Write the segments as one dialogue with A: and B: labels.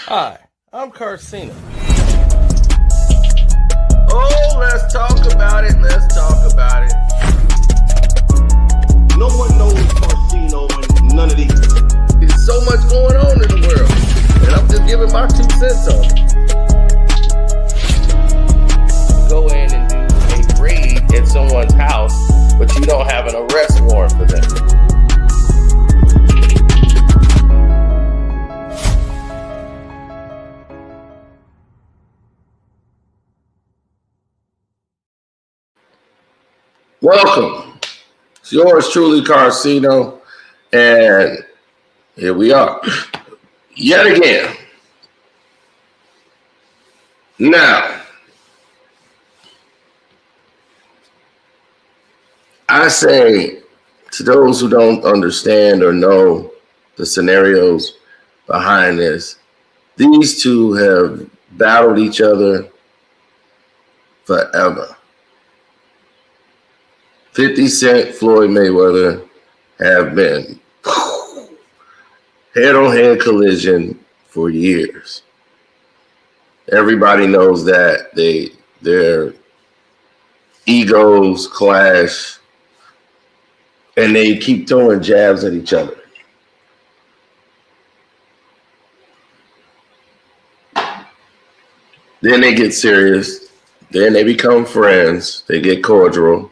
A: Hi, I'm Carcino.
B: Oh, let's talk about it. Let's talk about it.
C: No one knows Carcino and none of these.
B: There's so much going on in the world, and I'm just giving my 2 cents on it. Go in and do a raid at someone's house, but you don't have an arrest warrant for them. Welcome. It's yours truly, Carcino, and here we are, yet again. Now, I say to those who don't understand or know the scenarios behind this, these two have battled each other forever. 50 Cent, Floyd Mayweather have been head-on-head collision for years. Everybody knows that their egos clash, and they keep throwing jabs at each other. Then they get serious. Then they become friends. They get cordial.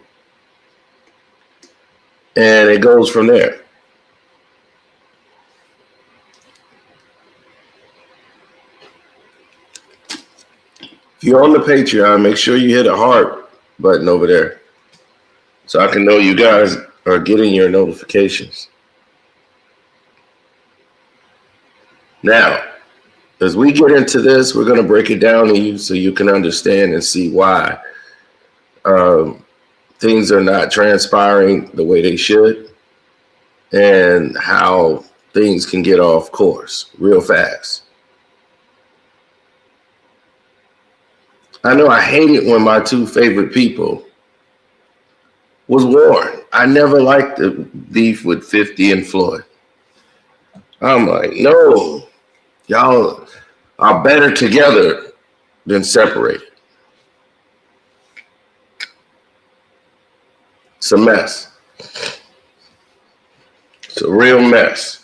B: And it goes from there. If you're on the Patreon, make sure you hit a heart button over there so I can know you guys are getting your notifications. Now, as we get into this, we're going to break it down to you so you can understand and see why things are not transpiring the way they should, and how things can get off course real fast. I know I hate it when my 2 favorite people was warned. I never liked the beef with 50 and Floyd. I'm like, no, y'all are better together than separated. It's a mess. It's a real mess.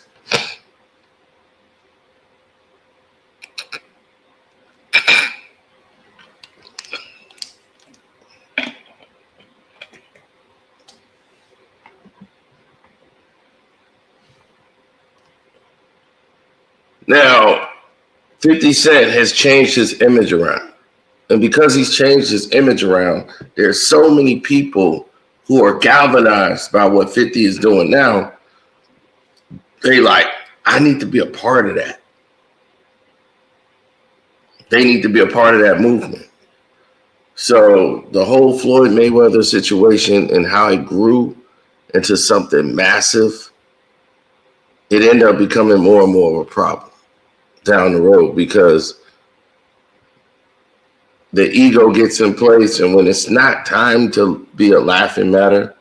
B: Now, 50 Cent has changed his image around. And because he's changed his image around, there's so many people who are galvanized by what 50 is doing now. They like, I need to be a part of that. They need to be a part of that movement. So the whole Floyd Mayweather situation and how it grew into something massive, it ended up becoming more and more of a problem down the road, because the ego gets in place, and when it's not time to be a laughing matter,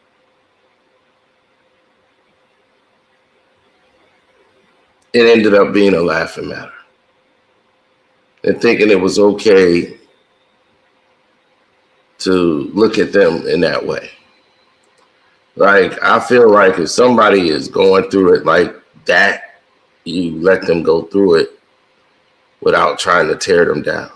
B: it ended up being a laughing matter. And thinking it was okay to look at them in that way. Like, I feel like if somebody is going through it like that, you let them go through it without trying to tear them down.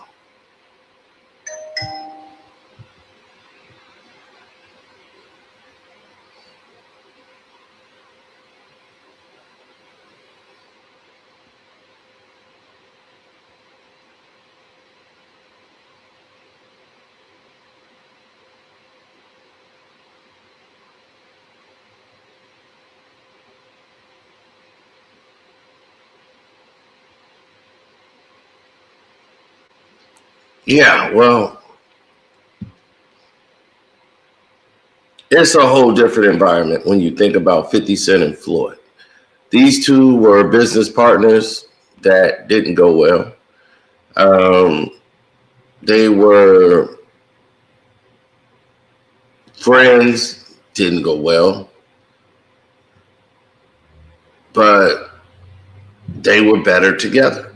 B: Yeah, well, it's a whole different environment when you think about 50 Cent and Floyd. These two were business partners that didn't go well. They were friends, didn't go well. But they were better together.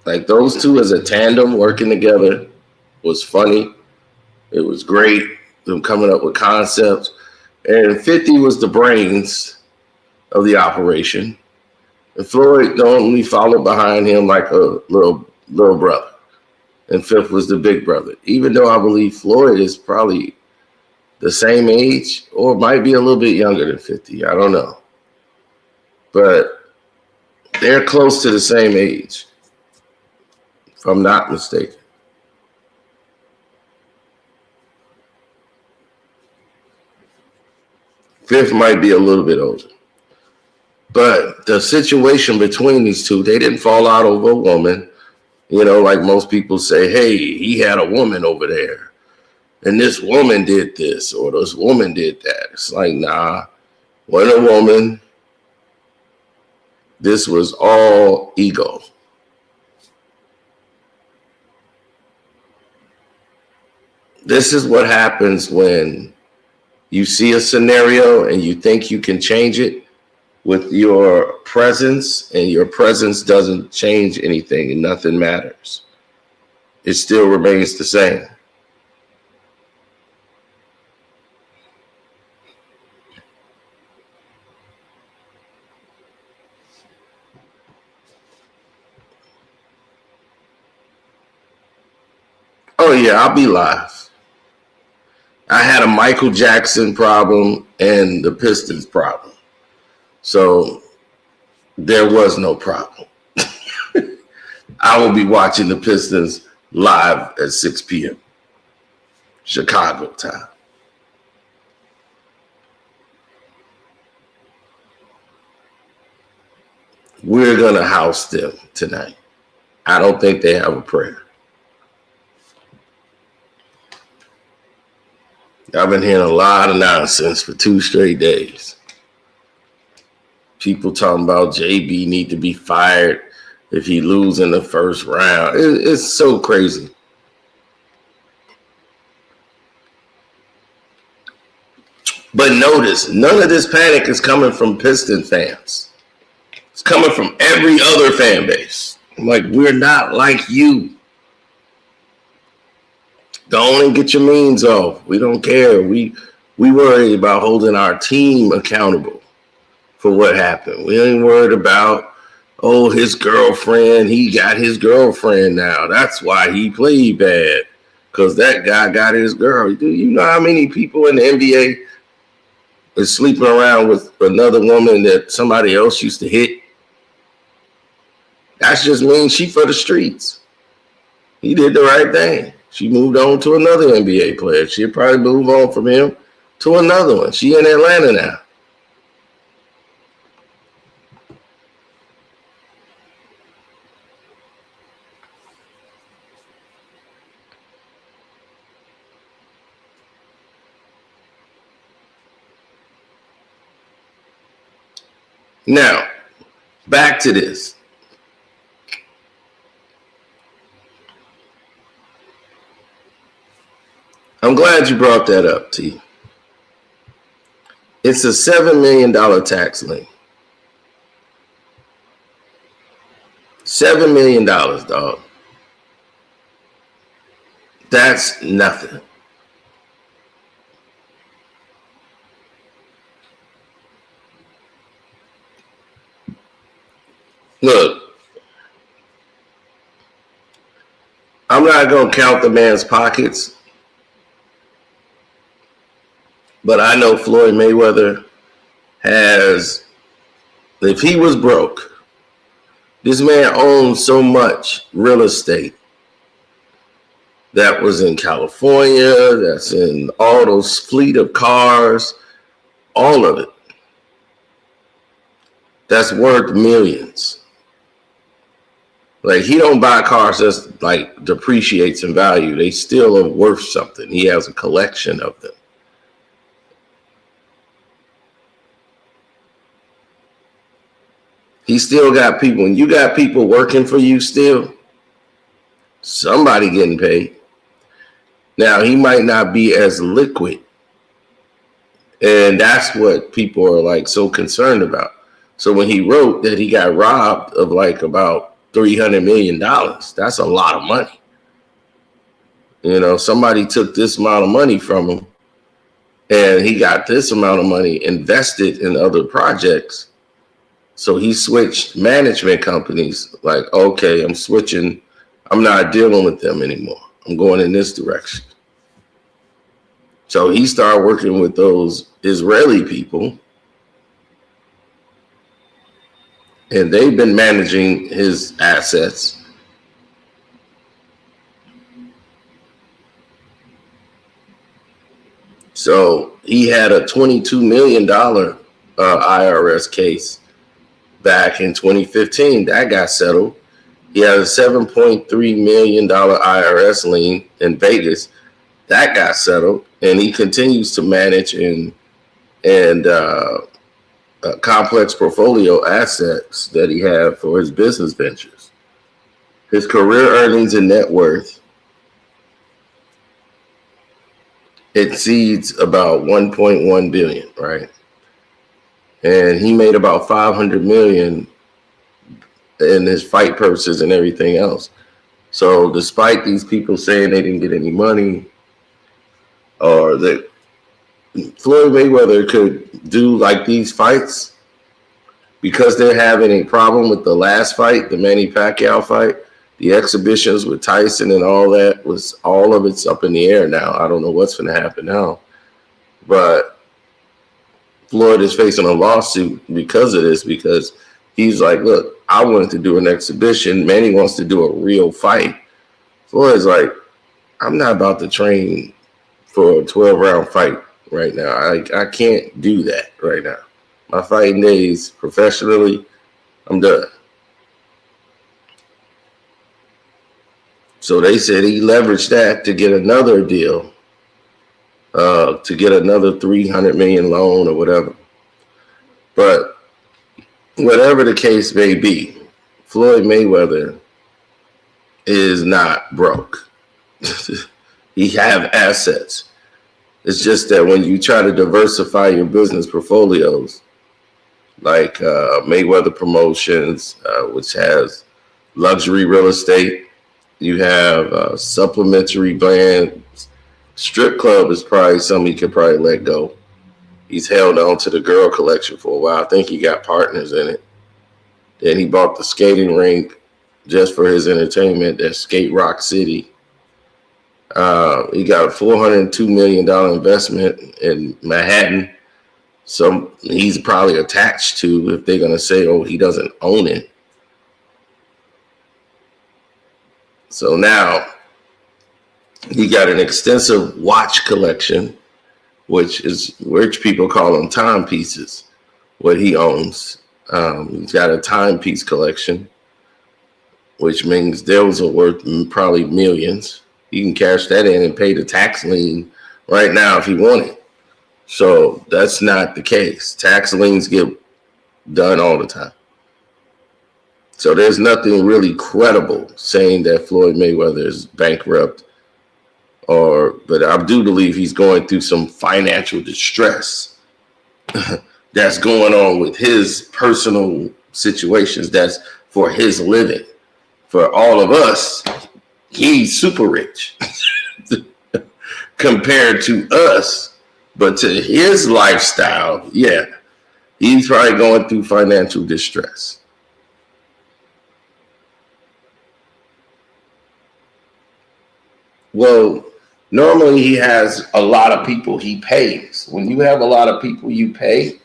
B: Like those two as a tandem working together was funny. It was great. Them coming up with concepts. And 50 was the brains of the operation. And Floyd only followed behind him like a little brother. And Fifth was the big brother. Even though I believe Floyd is probably the same age or might be a little bit younger than 50. I don't know. But they're close to the same age, if I'm not mistaken. Fifth might be a little bit older. But the situation between these two, they didn't fall out over a woman. You know, like most people say, hey, he had a woman over there. And this woman did this or this woman did that. It's like, nah, wasn't a woman. This was all ego. This is what happens when you see a scenario and you think you can change it with your presence, and your presence doesn't change anything and nothing matters. It still remains the same. Oh yeah, I'll be live. I had a Michael Jackson problem and the Pistons problem. So there was no problem. I will be watching the Pistons live at 6 p.m. Chicago time. We're going to house them tonight. I don't think they have a prayer. I've been hearing a lot of nonsense for 2 straight days. People talking about JB need to be fired if he lose in the first round. It's so crazy. But notice, none of this panic is coming from Piston fans. It's coming from every other fan base. I'm like, we're not like you. Don't get your means off. We don't care. We worry about holding our team accountable for what happened. We ain't worried about, oh, his girlfriend, he got his girlfriend now. That's why he played bad, because that guy got his girl. Do you know how many people in the NBA is sleeping around with another woman that somebody else used to hit? That just means she for the streets. He did the right thing. She moved on to another NBA player. She'll probably move on from him to another one. She in Atlanta now. Now, back to this. I'm glad you brought that up, T. It's a $7 million tax lien. $7 million, dog. That's nothing. Look, I'm not going to count the man's pockets, but I know Floyd Mayweather has, if he was broke, this man owns so much real estate that was in California, that's in all those fleet of cars, all of it. That's worth millions. Like, he don't buy cars that's like depreciates in value. They still are worth something. He has a collection of them. He still got people. When you got people working for you still, somebody getting paid. Now, he might not be as liquid. And that's what people are like so concerned about. So when he wrote that he got robbed of like about $300 million. That's a lot of money. You know, somebody took this amount of money from him and he got this amount of money invested in other projects. So he switched management companies. Like, okay, I'm switching. I'm not dealing with them anymore. I'm going in this direction. So he started working with those Israeli people, and they've been managing his assets. So he had a $22 million IRS case back in 2015. That got settled. He had a $7.3 million IRS lien in Vegas. That got settled. And he continues to manage and complex portfolio assets that he had for his business ventures. His career earnings and net worth exceeds about 1.1 billion, right? And he made about 500 million in his fight purses and everything else. So despite these people saying they didn't get any money, or that Floyd Mayweather could do like these fights because they're having a problem with the last fight, the Manny Pacquiao fight, the exhibitions with Tyson and all that, was all of it's up in the air now. I don't know what's going to happen now. But Floyd is facing a lawsuit because of this, because he's like, look, I wanted to do an exhibition. Manny wants to do a real fight. Floyd's like, I'm not about to train for a 12-round fight right now. I can't do that right now. My fighting days professionally, I'm done. So they said he leveraged that to get another deal, to get another $300 million loan or whatever. But whatever the case may be, Floyd Mayweather is not broke. He have assets. It's just that when you try to diversify your business portfolios, like Mayweather Promotions, which has luxury real estate, you have supplementary brands. Strip club is probably something he could probably let go. He's held on to the girl collection for a while. I think he got partners in it. Then he bought the skating rink just for his entertainment at Skate Rock City. He got a $402 million investment in Manhattan. So he's probably attached to, if they're going to say, oh, he doesn't own it. So now he got an extensive watch collection, which people call them timepieces, what he owns. He's got a timepiece collection, which means those are worth probably millions. He can cash that in and pay the tax lien right now if he wanted. So that's not the case. Tax liens get done all the time. So there's nothing really credible saying that Floyd Mayweather is bankrupt, but I do believe he's going through some financial distress that's going on with his personal situations. That's for his living. For all of us, he's super rich compared to us, but to his lifestyle, yeah, he's probably going through financial distress. Well, normally he has a lot of people he pays. When you have a lot of people you pay,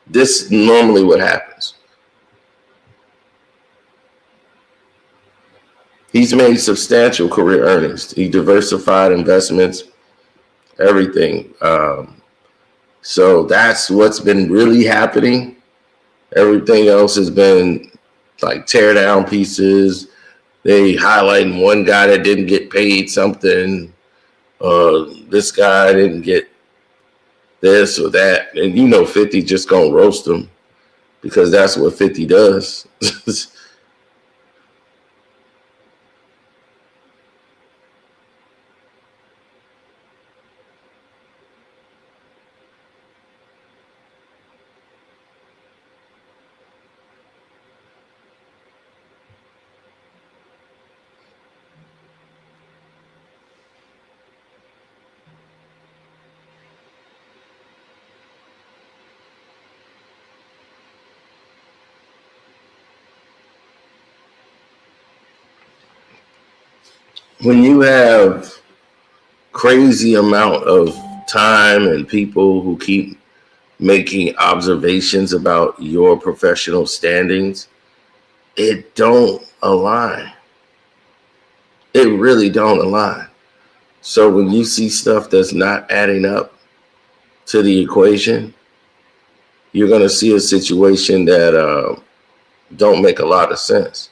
B: this is normally what happens. He's made substantial career earnings. He diversified investments, everything. So that's what's been really happening. Everything else has been like tear down pieces. They highlighting one guy that didn't get paid something. This guy didn't get this or that. And 50 just gonna roast him because that's what 50 does. when you have crazy amount of time and people who keep making observations about your professional standings, it don't align. It really don't align. So when you see stuff that's not adding up to the equation, you're going to see a situation that don't make a lot of sense.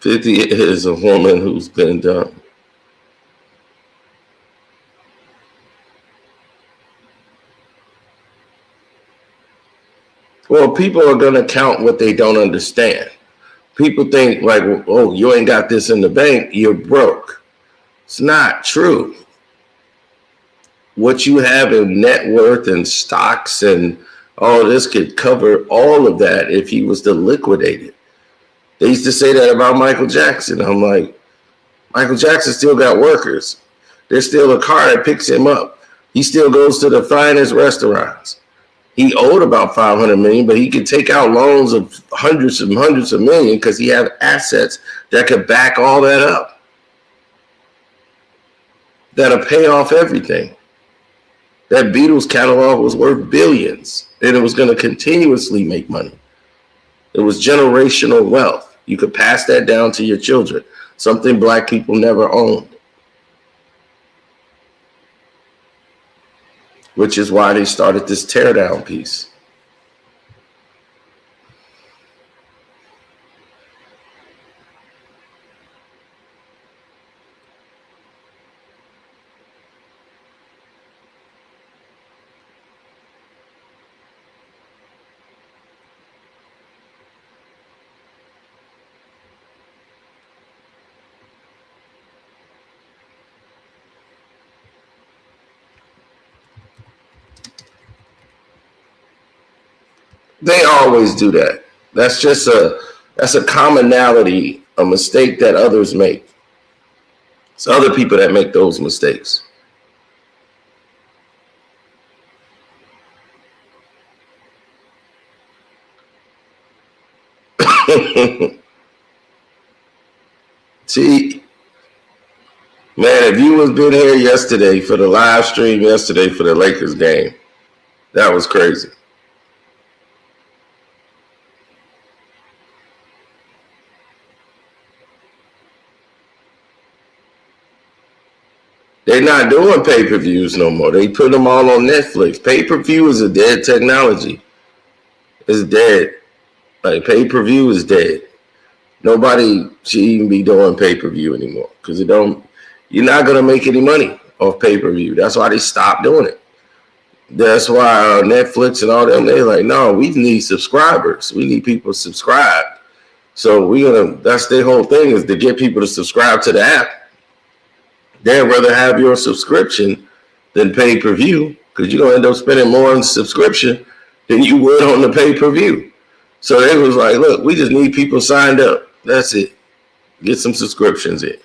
B: Fifty is a woman who's been dumb. Well, people are going to count what they don't understand. People think like, oh, you ain't got this in the bank, you're broke. It's not true. What you have in net worth and stocks and all this could cover all of that if he was to liquidate it. They used to say that about Michael Jackson. I'm like, Michael Jackson still got workers. There's still a car that picks him up. He still goes to the finest restaurants. He owed about 500 million, but he could take out loans of hundreds and hundreds of million because he had assets that could back all that up. That'll pay off everything. That Beatles catalog was worth billions, and it was going to continuously make money. It was generational wealth. You could pass that down to your children, something black people never owned. Which is why they started this teardown piece. They always do that. That's a commonality, a mistake that others make. It's other people that make those mistakes. See, man, if you was been here yesterday for the live stream yesterday for the Lakers game, that was crazy. They're not doing pay-per-views no more. They put them all on Netflix. Pay-per-view is a dead technology. It's dead. Like, pay-per-view is dead. Nobody should even be doing pay-per-view anymore because you're not going to make any money off pay-per-view. That's why they stopped doing it. That's why Netflix and all them, they're like, no, we need subscribers. We need people subscribed. So that's their whole thing, is to get people to subscribe to the app. They'd rather have your subscription than pay-per-view because you're going to end up spending more on subscription than you would on the pay-per-view. So they was like, look, we just need people signed up. That's it. Get some subscriptions in.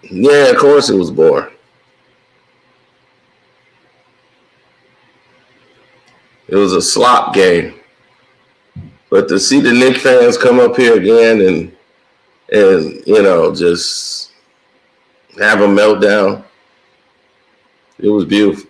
B: Yeah, of course it was boring. It was a slop game. But to see the Knicks fans come up here again and just have a meltdown, it was beautiful.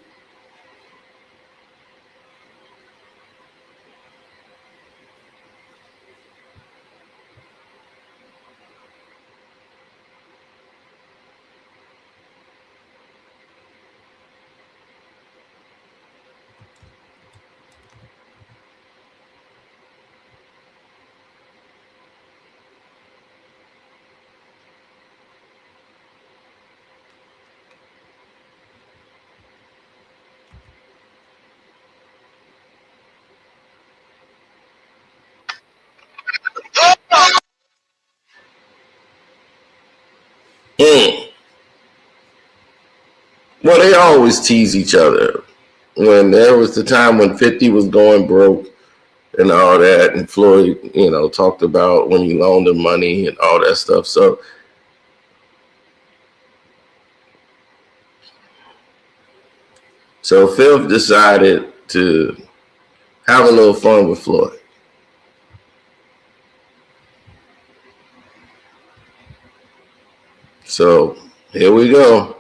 B: Mm. Well, they always tease each other. When there was the time when 50 was going broke and all that, and Floyd, talked about when he loaned him money and all that stuff. So So Phil decided to have a little fun with Floyd. So here we go.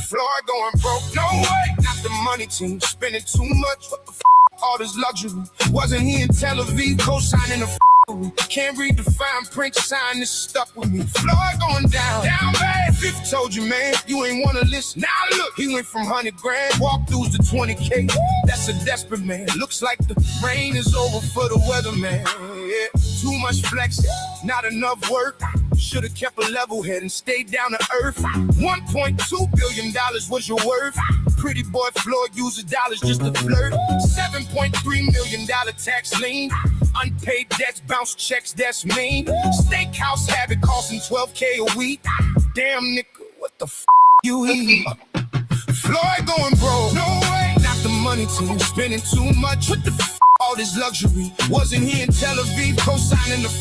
C: Floyd going broke, no way. Not the money team, spending too much. What the f? All this luxury. Wasn't he in Tel Aviv, co-signing a f***? Can't read the fine print, sign this stuck with me. Floyd going down bad. Fifth told you, man, you ain't wanna listen. Now look, he went from 100 grand, walkthroughs to 20K. That's a desperate man. Looks like the rain is over for the weatherman. Yeah, too much flexing, not enough work. Should've kept a level head and stayed down to earth. $1.2 billion was your worth. Pretty boy Floyd uses dollars just to flirt. $7.3 million tax lien. Unpaid debts, bounce checks, that's mean. Steakhouse habit costing $12K a week. Damn nigga, what the f you eat? Floyd going broke, no way. Not the money team, spending too much. What the f? All this luxury. Wasn't he in Tel Aviv, co-signing the f?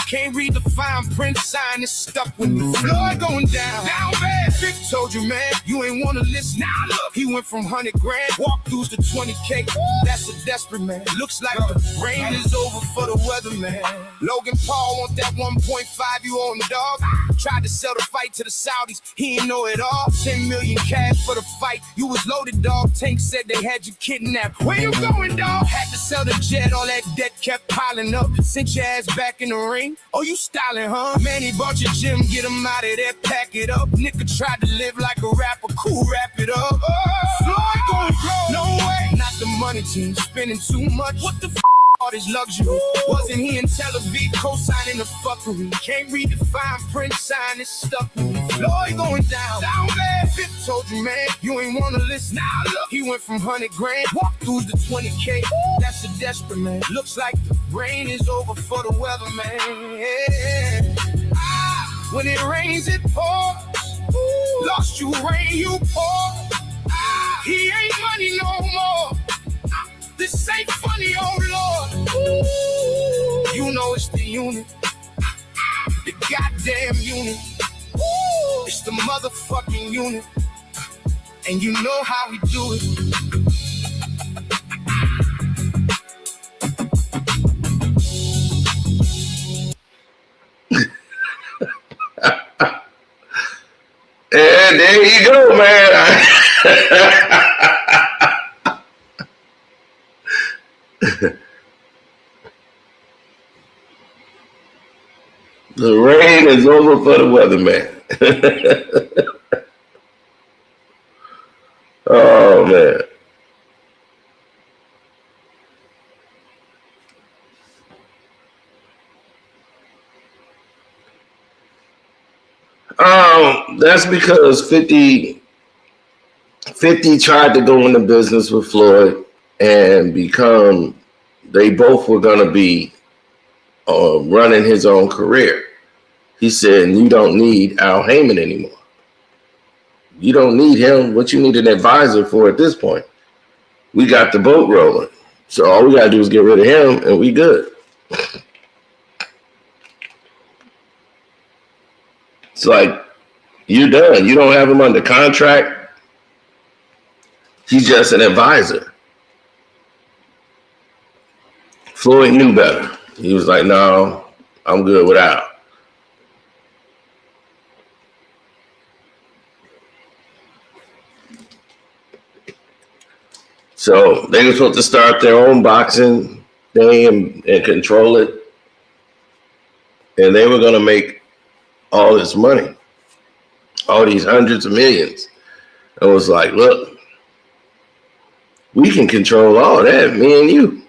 C: Can't read the fine print, sign is stuck with me. Floyd going down bad. Fifth told you, man, you ain't wanna listen. Now look, he went from 100 grand, walkthroughs to 20K. That's a desperate man. Looks like the rain is over for the weatherman. Logan Paul want that 1.5 you own the dog. Tried to sell the fight to the Saudis, he ain't know it all. 10 million cash for the fight, you was loaded, dog. Tank said they had you kidnapped. Where you going, dog? Had to sell the jet, all that debt kept piling up. Sent your ass back in the ring. Oh, you styling, huh? Man, he bought your gym, get him out of there, pack it up. Nigga tried to live like a rapper, cool, wrap it up. Floyd going broke, no way. Not the money team, spending too much. What the f? All this luxury. Wasn't he in Tel Aviv, co-signing the fuckery? Can't read the fine print, sign is stuck with me. Floyd going down bad. Fifth told you, man, you ain't wanna listen. Now look, he went from 100 grand, walkthroughs to 20K. That's a desperate man. Looks like the rain is over for the weatherman. Yeah. When it rains, it pours. Lost you rain, you pour. He ain't money no more. This ain't funny, oh Lord. You know it's the unit, the goddamn unit. It's the motherfucking unit, and you know how we do it.
B: And there you go, man. The rain is over for the weatherman. Oh, man. That's because 50 tried to go into business with Floyd and they both were going to be running his own career. He said, you don't need Al Heyman anymore. You don't need him. What you need an advisor for at this point? We got the boat rolling. So all we got to do is get rid of him and we good. It's like, you're done. You don't have him under contract. He's just an advisor. Floyd knew better. He was like, no, I'm good without. So they were supposed to start their own boxing thing and control it. And they were going to make all this money, all these hundreds of millions. I was like, look, we can control all that, me and you.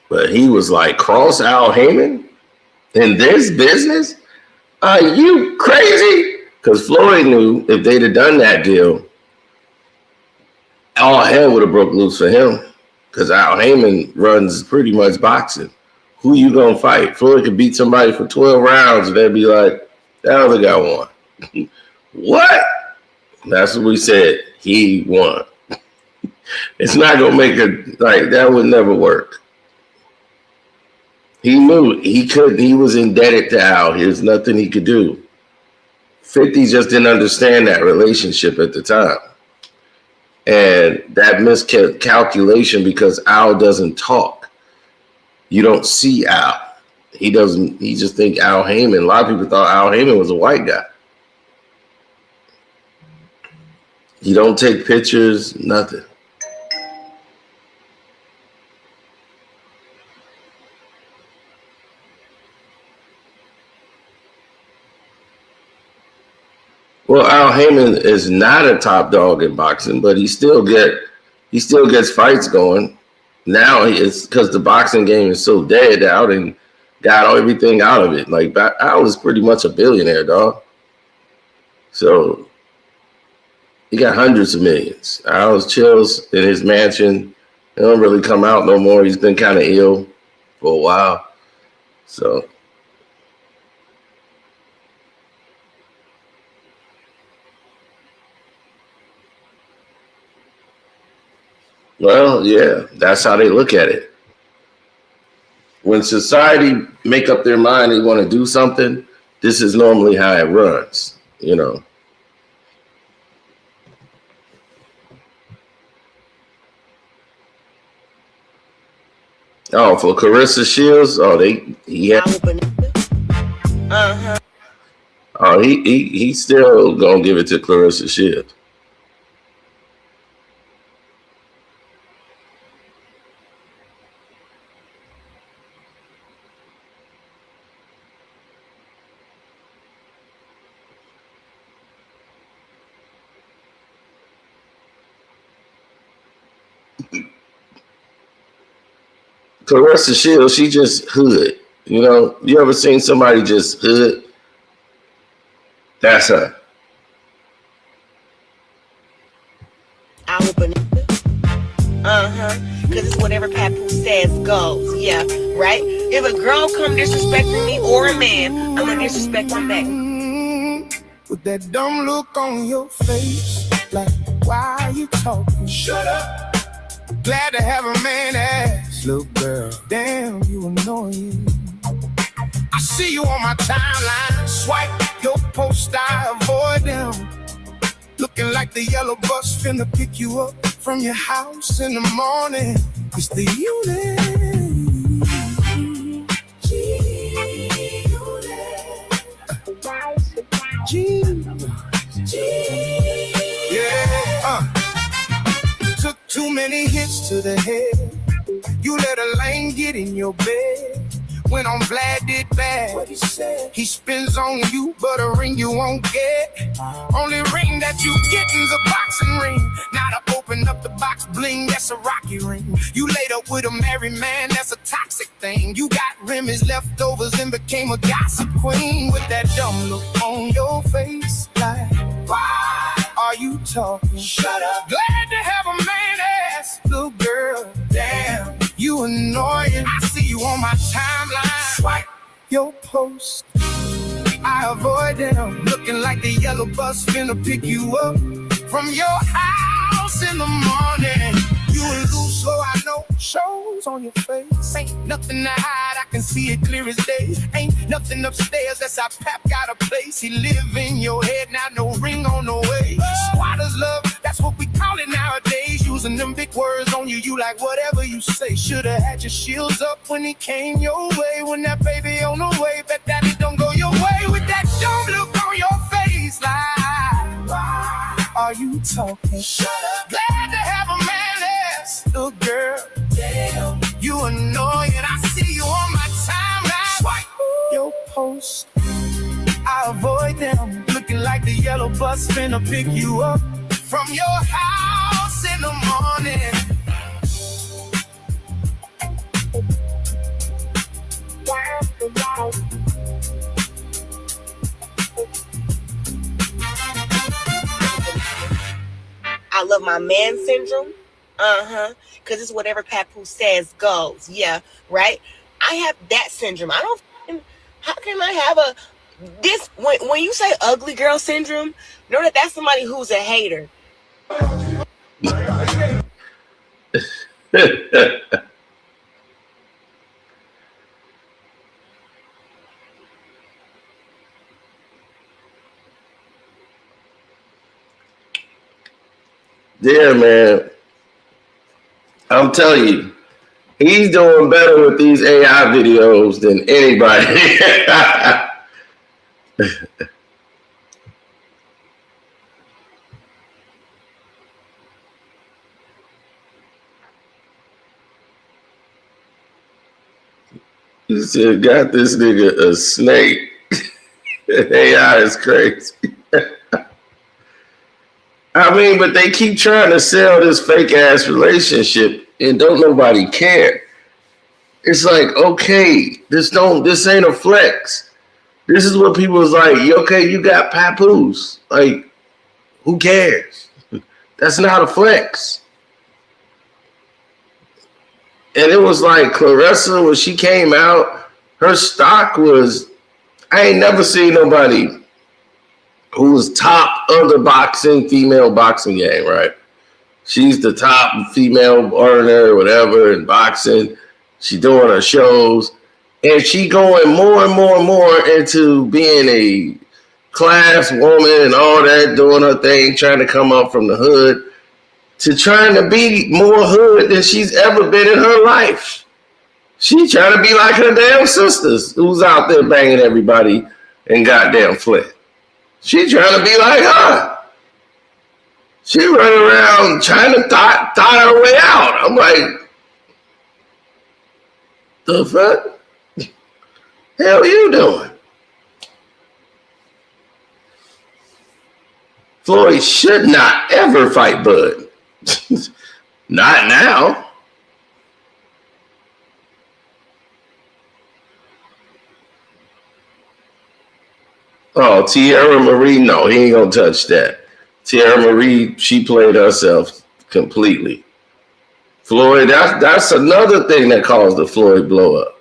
B: But he was like, cross Al Heyman in this business? Are you crazy? Because Floyd knew if they'd have done that deal, all hell would have broke loose for him. Because Al Heyman runs pretty much boxing. Who you gonna fight? Floyd could beat somebody for 12 rounds and they'd be like, that other guy won. What? That's what we said. He won. It's not gonna make it like that. Would never work. He knew he couldn't. He was indebted to Al. There's nothing he could do. 50 just didn't understand that relationship at the time, and that miscalculation because Al doesn't talk. You don't see Al. He doesn't. He just think Al Heyman. A lot of people thought Al Heyman was a white guy. He don't take pictures. Nothing. Well, Al Heyman is not a top dog in boxing, but he still gets fights going. Now it's because the boxing game is so dead that Al done got everything out of it. Like Al is pretty much a billionaire, dog. So he got hundreds of millions. Al chills in his mansion. He don't really come out no more. He's been kind of ill for a while. So. Well, yeah, that's how they look at it. When society make up their mind they want to do something, this is normally how it runs, you know. Oh, for Claressa Shields, he's still gonna give it to Claressa Shields. Claressa Shields, she just hood. You know, you ever seen somebody just hood? That's her.
D: Because it's whatever Papoose says goes. Yeah, right? If a girl come disrespecting me or a man, I'm going to disrespect them back.
C: With that dumb look on your face, like, why are you talking? Shut up. Glad to have a man ass. Look, girl, damn, you annoying. I see you on my timeline. Swipe your post, I avoid them. Looking like the yellow bus finna pick you up from your house in the morning. It's the unit. Yeah. Took too many hits to the head. You let a lane get in your bed. When on Vlad did bad, what he said? He spins on you, but a ring you won't get. Only ring that you getting's a boxing ring. Now to open up the box bling, that's a Rocky ring. You laid up with a married man, that's a toxic thing. You got Remy's leftovers and became a gossip queen. With that dumb look on your face, like, why are you talking? Shut up. Glad to have a man ass, little girl. Damn, you annoying. I see you on my timeline. Swipe your post, I avoid them. Looking like the yellow bus finna pick you up from your house in the morning. You a loose, so I know. Shows on your face. Ain't nothing to hide, I can see it clear as day. Ain't nothing upstairs, that's how Pap got a place. He live in your head, now no ring on no way. Squatters love, that's what we call it nowadays. Using them big words on you, you like whatever you say. Should've had your shields up when he came your way. When that baby on the way, bet that it don't go your way. With that dumb look on your face, like, why are you talking? Shut up. Glad to have a man ass, little girl. Damn, you annoying. I see you on my timeline. Swipe your post, I avoid them. Looking like the yellow bus finna pick you up from your house in the morning.
D: I love my man syndrome. Because it's whatever Papoose says goes. Yeah, right? I have that syndrome. I don't, how can I have this, when you say ugly girl syndrome, know that that's somebody who's a hater.
B: Yeah, man. I'm telling you, he's doing better with these AI videos than anybody. You said, got this nigga a snake. AI is crazy. I mean, but they keep trying to sell this fake ass relationship and don't nobody care. It's like, okay, this ain't a flex. This is what people was like, okay, you got papoose. Like, who cares? That's not a flex. And it was like Claressa, when she came out, her stock was, I ain't never seen nobody who was top of the female boxing game, right? She's the top female earner or whatever in boxing. She doing her shows. And she going more and more and more into being a class woman and all that, doing her thing, trying to come up from the hood, to trying to be more hood than she's ever been in her life. She's trying to be like her damn sisters who's out there banging everybody in goddamn Flint. She trying to be like her. She running around trying to thought her way out. I'm like, the fuck? Hell you doing? Floyd should not ever fight Bud. Not now. Oh, Tiara Marie, no, he ain't gonna touch that. Tiara Marie, she played herself completely. Floyd, that's another thing that caused the Floyd blow up.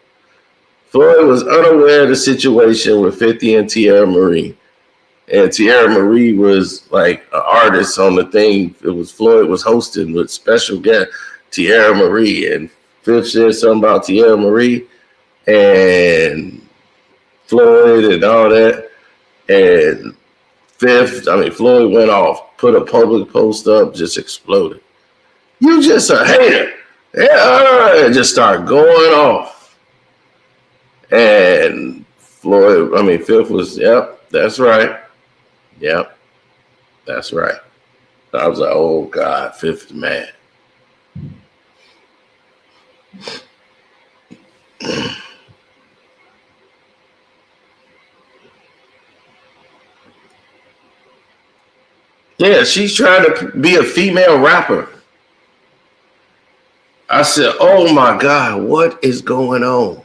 B: Floyd was unaware of the situation with 50 and Tiara Marie. And Tiara Marie was like an artist on the thing. It was Floyd was hosting with special guest Tiara Marie. And Fifth said something about Tiara Marie and Floyd and all that. And Floyd went off, put a public post up, just exploded. You just a hater. Yeah, just start going off. And Fifth was, yep, that's right. Yep, that's right. I was like, oh God, Fifth is mad. Yeah, she's trying to be a female rapper. I said, oh my God, what is going on?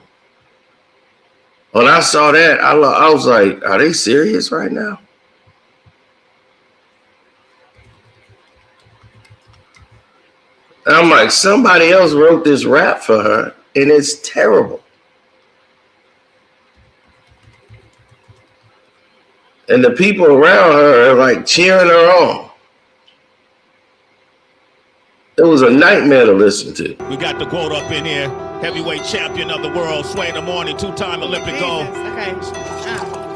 B: When I saw that, I was like, are they serious right now? And I'm like, somebody else wrote this rap for her, and it's terrible. And the people around her are like cheering her on. It was a nightmare to listen to.
E: We got the quote up in here. Heavyweight champion of the world, Sway in the morning, two-time Olympic gold.
F: Okay.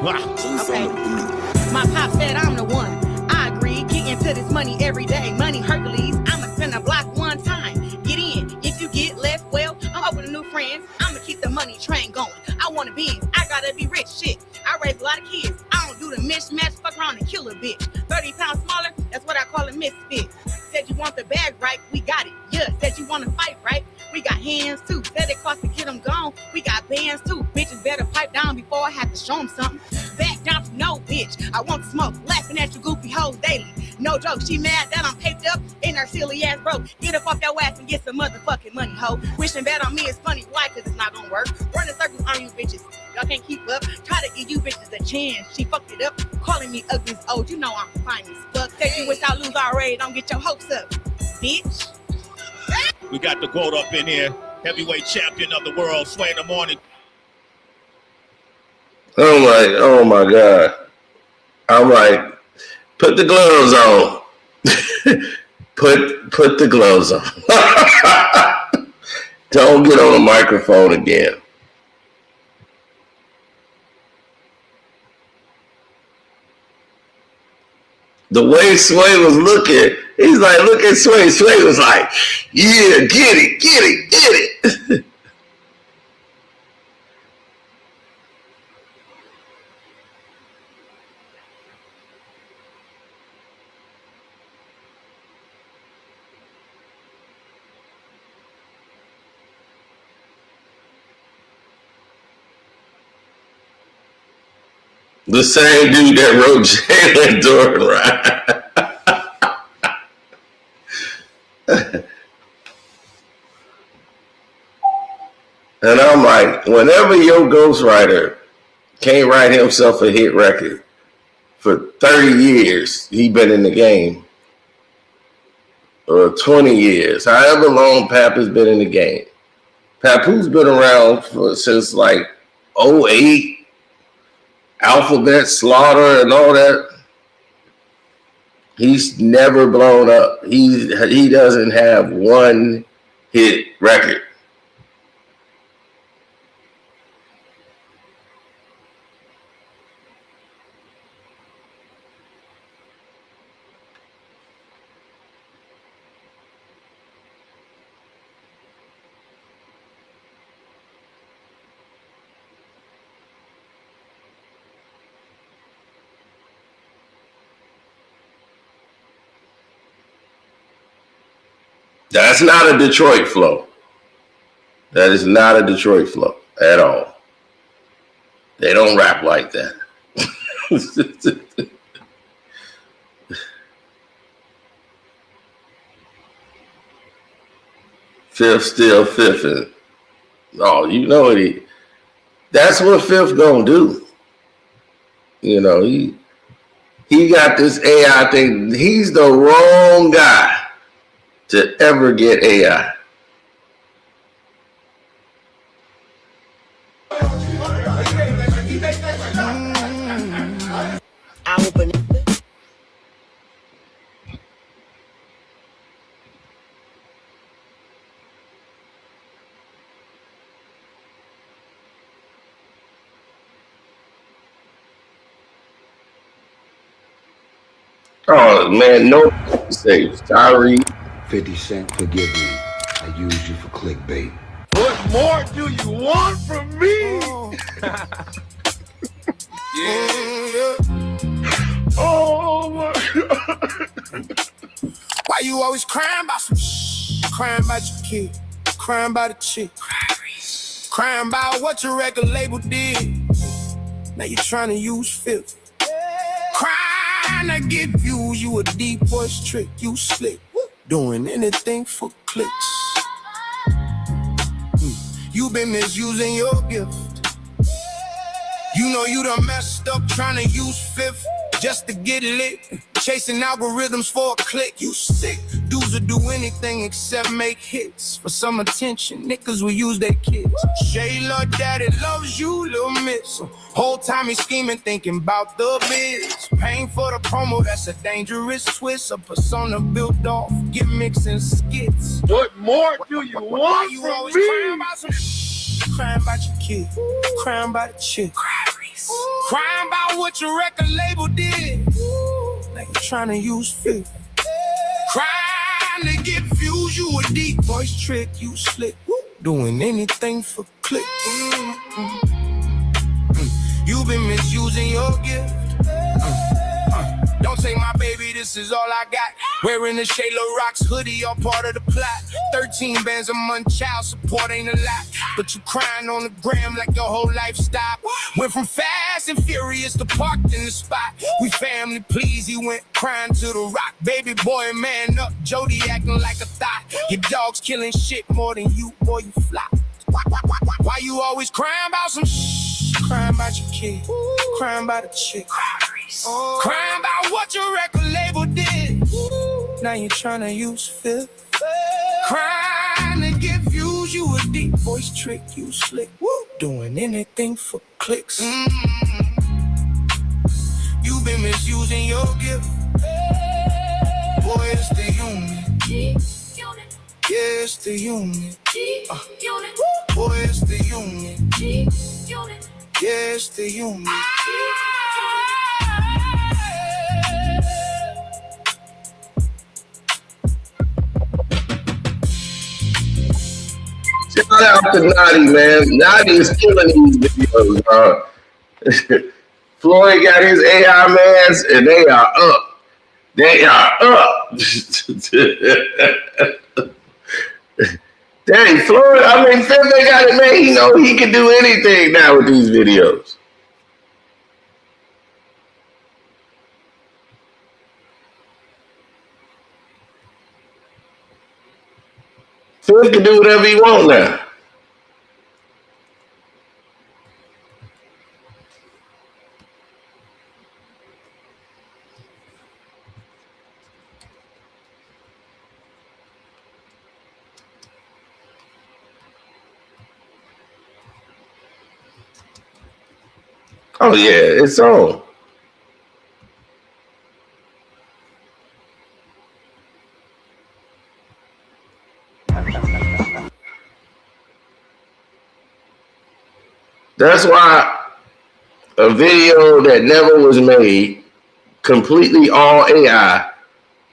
E: Wow.
F: Okay. My pop said I'm the one. I agree. Getting to this money every day. Money Hercules. I'ma spend a block one time. Get in. If you get left, well, I'm opening new friends. I'ma keep the money train going. I want to be. I gotta be rich. Shit. I raise a lot of kids. I don't do the mismatch. Fuck around and kill a bitch. 30 pounds smaller. That's what I call a misfit. Said you want the bag right. We got it. Yeah. Said you want to fight right. We got hands too. Said it cost to get them gone. We got bands too. Bitches better pipe down before I have to show them something. Back down to no bitch. I want smoke. Laughing at you goofy hoes daily. No joke. She mad that I'm taped up in her silly ass bro. Get up off your ass and get some motherfucking money, ho. Wishing bad on me is funny. Why? Cause it's not gonna work. Running circles on you bitches. Y'all can't keep up. Try to give you bitches a chance. She fucked it up. Calling me ugly as old. You know I'm fine as fuck. Say you wish I lose already. Don't get your hopes up, bitch.
E: We got the quote up in here. Heavyweight champion of the world, Sway in the morning.
B: I'm like, oh my God. I'm like, put the gloves on. Put the gloves on. Don't get on the microphone again. The way Sway was looking, he's like, look at Sway. Sway was like, yeah, get it, get it, get it. The same dude that wrote Jalen Jordan, right? And I'm like, whenever your ghostwriter can't write himself a hit record for 30 years, he been in the game, or 20 years, however long Pap has been in the game. Papoose been around since like 08. Alphabet Slaughter and all that. He's never blown up. He doesn't have one hit record. That's not a Detroit flow. That is not a Detroit flow at all. They don't rap like that. Fifth still fiffing. Oh, you know it. That's what Fifth gonna do. You know, he got this AI thing. He's the wrong guy to ever get AI. Oh man, no saves. Tyree.
G: 50 Cent, forgive me. I used you for clickbait.
A: What more do you want from me?
C: Yeah.
A: Oh my God.
C: Why you always crying about some crying about your kid, crying about a chick, crying about what your record label did. Now you trying to use Fifth. Crying to get views, you a deep voice trick, you slick. Doing anything for clicks. You been misusing your gift. You know you done messed up trying to use Fifth just to get lit. Chasing algorithms for a click, you sick. Dudes will do anything except make hits. For some attention, niggas will use their kids. Shayla daddy loves you, little miss. Whole time he's scheming, thinking about the biz. Paying for the promo, that's a dangerous twist. A persona built off gimmicks and skits.
A: What more do you
C: Why
A: want
C: you
A: from
C: always
A: me?
C: crying about some crying about your kid, crying about a chick, crying about what your record label did. Now you trying to use Fifth. Crying to get views, you a deep voice trick, you slick. Doing anything for clicks. You been misusing your gift. Don't take my baby, this is all I got. Wearing the Shayla Rocks hoodie, all part of the plot. 13 bands a month, child support ain't a lot. But you crying on the gram like your whole life stopped. Went from Fast and Furious to Parked in the Spot. We family, please, he went crying to the Rock. Baby boy, man up, Jody acting like a thot. Your dog's killing shit more than you, boy, you flop. Why you always crying about some crying about your kid, crying about a chick, crying about what your record label did. Now you trying to use Fifth. Crying to get views, you a deep voice trick, you slick. Doing anything for clicks. You been misusing your gift. Boy, it's the human. it's the unit. Boy, it's the unit. Yeah, it's the unit.
B: Shout out to Naughty, man. Naughty is killing these videos, Floyd got his AI mans, and they are up. They are up. Dang, Floyd, I mean, Fifth, they got it made. You know, he can do anything now with these videos. Fifth can do whatever he wants now. Oh, yeah, it's on. That's why a video that never was made, completely all AI,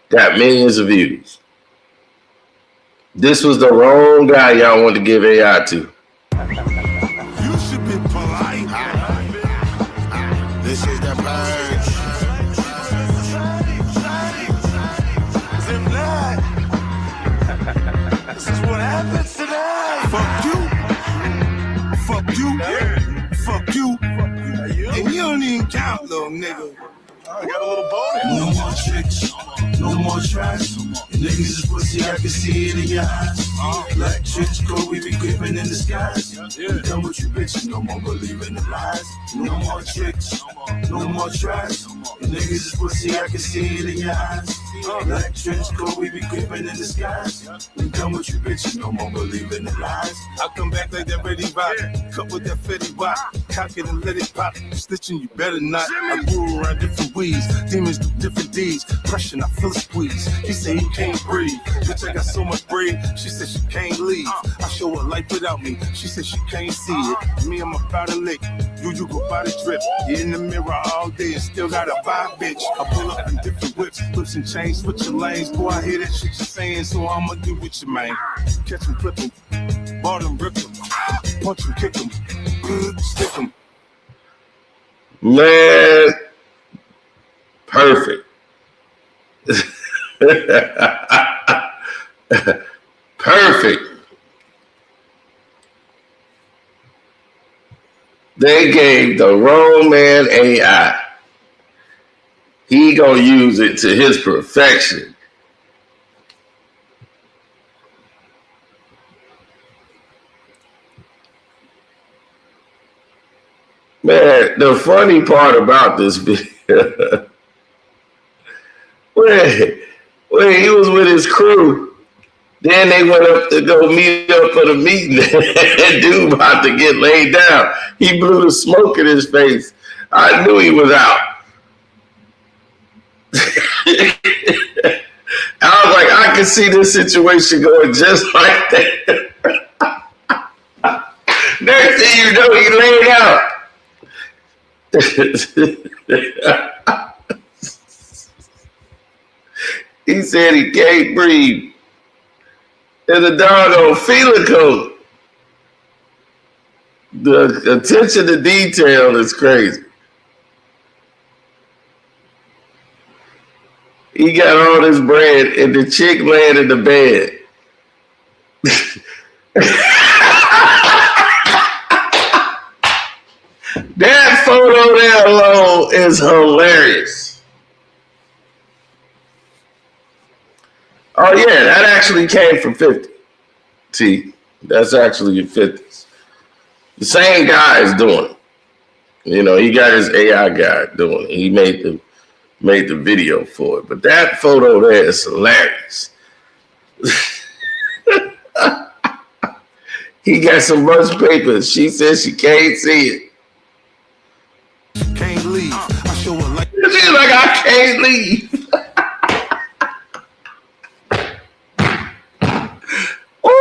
B: got millions of views. This was the wrong guy y'all wanted to give AI to.
C: You should be polite. This is the purge. This is what happens today. Fuck you. Fuck you. Fuck you. And you don't even count, little nigga. I got a little bonus. No more tricks, no more tries. Niggas is pussy, I can see it in your eyes. Black chicks go, we be creeping in the skies. We done with you bitches, no more believing the lies. No more tricks, no more tries. Niggas is pussy, I can see it in your eyes. Black chicks go, we be creeping in the skies. We done with you bitches, no more believing the lies. I come back like that ready rock, cut with that fetty rock, cock it and let it pop. Snitching, you better not. I grew around different weeds, demons do different deeds. Crushing, I feel a squeeze. He say he can't breathe. Bitch, I got so much bread. She said she can't leave. I show her life without me. She said she can't see it. Me, I'm about to lick. You go by the drip. You're in the mirror all day and still got a vibe, bitch. I pull up in different whips and chains, switching lanes. Boy, I hear that shit you're saying, so I'ma do with you, man. Catch him, flip him, bought him, rip him, punch him, kick him, stick him.
B: Man, perfect. Perfect. They gave the wrong man AI. He gonna use it to his perfection. Man, the funny part about this video, when he was with his crew, then they went up to go meet up for the meeting. And dude about to get laid down. He blew the smoke in his face. I knew he was out. I was like, I can see this situation going just like that. Next thing you know, he laid out. He said he can't breathe. And the dog on Felico. The attention to detail is crazy. He got all this bread and the chick laying in the bed. That photo there alone is hilarious. Oh yeah, that actually came from 50. See, that's actually your 50s. The same guy is doing it. You know, he got his AI guy doing it. He made the video for it. But that photo there is hilarious. He got some bunch papers. She says she can't see it.
C: Can't leave. I show her like
B: She's like, I can't leave. Oh,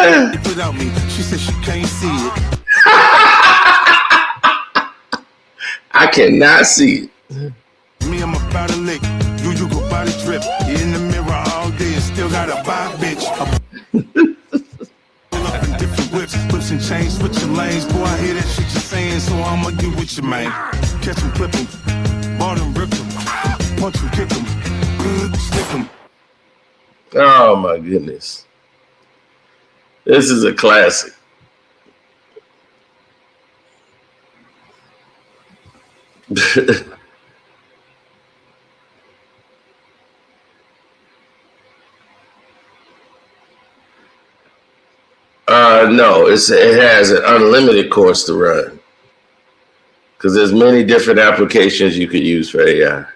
C: Without me, she said she can't see it.
B: I cannot see it.
C: Me, I'm about to lick. You go body drip. You in the mirror all day and still got a buy, bitch. Up in different whips and chains, switching lanes. Boy, I hear that shit you're saying, so I'ma get with you, man. Catch him, clip him, ball him, rip him, punch him, kick him, stick him.
B: Oh my goodness. This is a classic. No, it has an unlimited course to run because there's many different applications you could use for AI.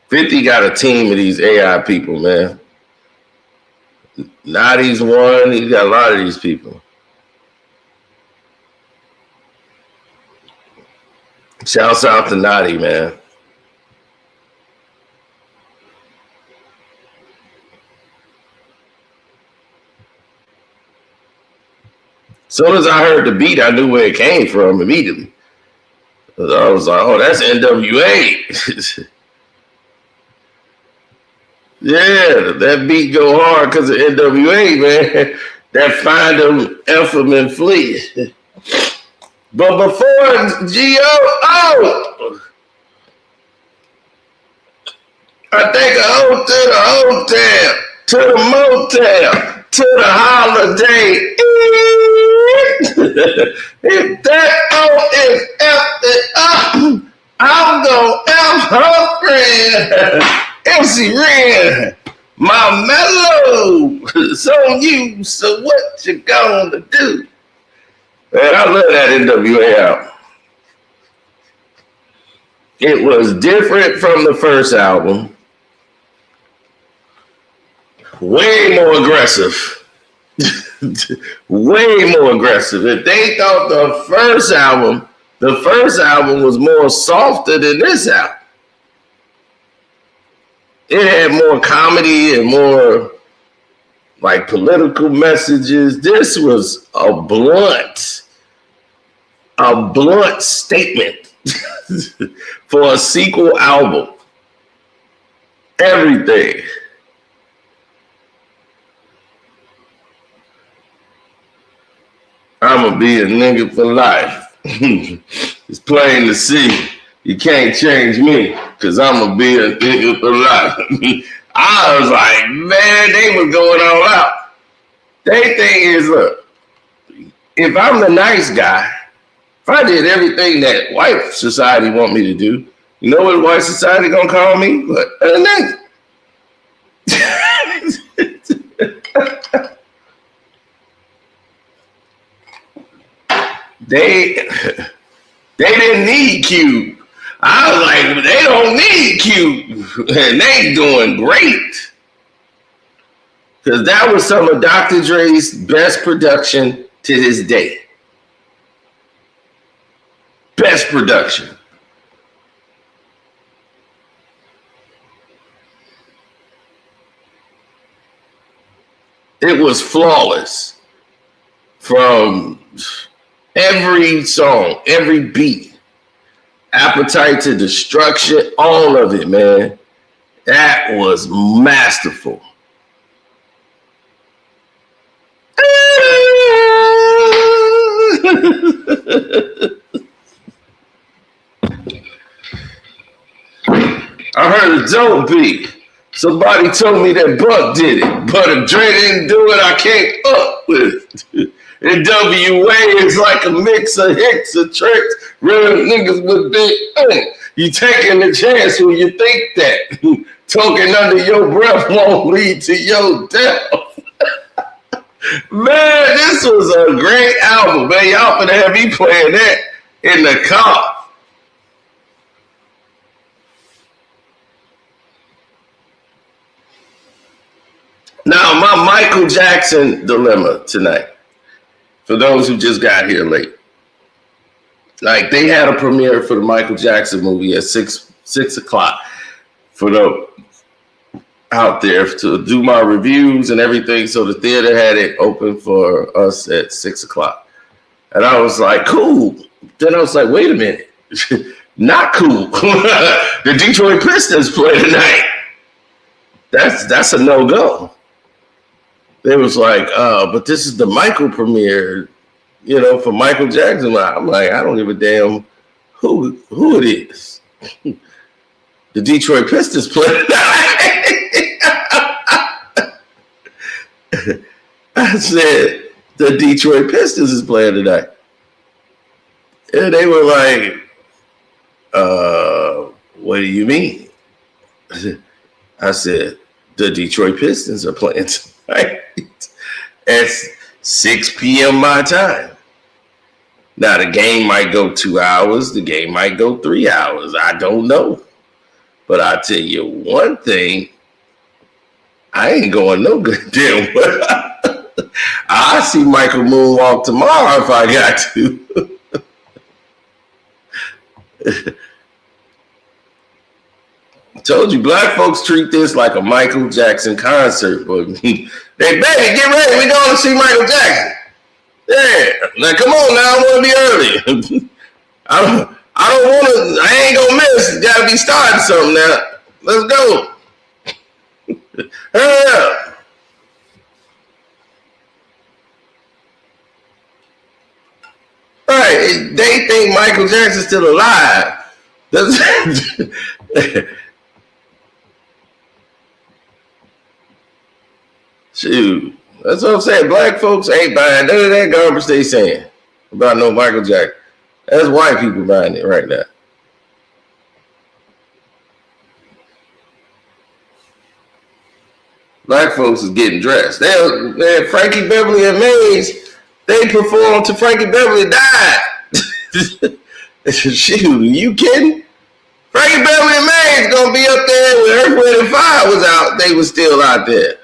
B: $50 got a team of these AI people, man. Nadi's one. He's got a lot of these people. Shouts out to Nadi, man. As soon as I heard the beat, I knew where it came from immediately. I was like, oh, that's NWA. Yeah, that beat go hard because of NWA, man. That find them, F them, and flee. But before G.O., I take a hoe to the hotel, to the motel, to the holiday Inn. If that O is F it up, I'm gonna F her friend. MC Ren, my mellow. It's on you, so what you gonna do? Man, I love that NWA album. It was different from the first album. Way more aggressive. Way more aggressive. If they thought the first album was more softer than this album. It had more comedy and more like political messages. This was a blunt statement for a sequel album. Everything. I'ma be a nigga for life. It's plain to see. You can't change me, because I'm going to be a nigga for life. I was like, man, they were going all out. They thing is, look, if I'm the nice guy, if I did everything that white society want me to do, you know what white society going to call me? What? A nigga. They didn't need Cube. I was like, they don't need Cube, and they doing great. Because that was some of Dr. Dre's best production to this day. Best production. It was flawless from every song, every beat. Appetite to Destruction, all of it, man. That was masterful. I heard a dope beat. Somebody told me that Buck did it, but if Dre didn't do it, I can't up with it. NWA is like a mix of hicks and tricks, real niggas with big ink. You taking the chance when you think that. Talking under your breath won't lead to your death. Man, this was a great album, man. Y'all finna have me playing that in the car. Now, my Michael Jackson dilemma tonight. For those who just got here late. Like they had a premiere for the Michael Jackson movie at 6 o'clock for the out there to do my reviews and everything. So the theater had it open for us at 6 o'clock. And I was like, cool. Then I was like, wait a minute. Not cool. The Detroit Pistons play tonight. That's a no-go. They was like, but this is the Michael premiere, for Michael Jackson. I'm like, I don't give a damn who it is. The Detroit Pistons play tonight. I said, the Detroit Pistons is playing tonight. And they were like, what do you mean? I said, the Detroit Pistons are playing tonight at 6 p.m. my time. Now, the game might go 2 hours. The game might go 3 hours. I don't know. But I'll tell you one thing. I ain't going no good damn well. I'll see Michael moonwalk tomorrow if I got to. I told you, black folks treat this like a Michael Jackson concert. But they, baby, get ready. We're going to see Michael Jackson. Yeah. Now, come on now. I want to be early. I don't want to. I ain't going to miss. Got to be starting something now. Let's go. Hurry up. Right. They think Michael Jackson's still alive. Shoot. That's what I'm saying. Black folks ain't buying none of that garbage they saying about no Michael Jackson. That's white people buying it right now. Black folks is getting dressed. They're Frankie Beverly and Maze. They performed till Frankie Beverly died. Shoot, are you kidding? Frankie Beverly and Maze gonna be up there when Earth, Wind, and Fire was out. They was still out there.